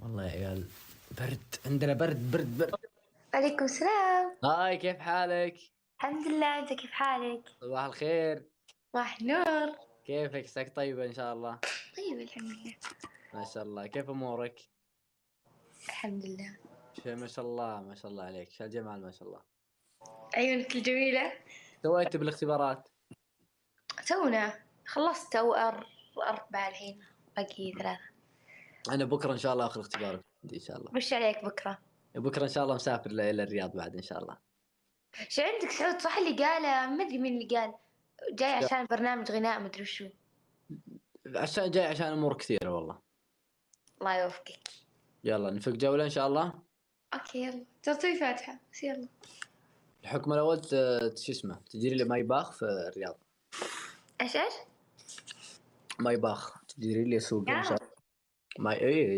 والله يا عيال، برد عندنا، برد. عليكم السلام. هاي، كيف حالك؟ الحمد لله، انت كيف حالك؟ صباح الخير. صباح النور. كيفك؟ عساك طيبة إن شاء الله. طيب الحمد لله. ما شاء الله، كيف أمورك؟ الحمد لله. ما شاء الله ما شاء الله عليك، شو الجمال ما شاء الله. عيونك الجميلة. سويت بالاختبارات؟ تونا خلصت او أربعة الحين، باقي ثلاثة. أنا بكرة إن شاء الله آخر اختبار عندي إن شاء الله. وش عليك بكرة؟ بكرة إن شاء الله مسافر إلى الرياض بعد إن شاء الله. شو عندك سعود؟ صح اللي قاله، ما ادري مين اللي قال جاي عشان برنامج غناء مدري وشو. عشان جاي عشان أمور كثيرة والله. الله يوفقك. يلا نفك جولة إن شاء الله. اوكي يلا تعطي فاتحة بس يلا. الحكم الأول شو اسمه، تديري لي ماي باخ في الرياض. ايش؟ ماي باخ تديري لي سوق إن شاء يلا. الله. ماي إيه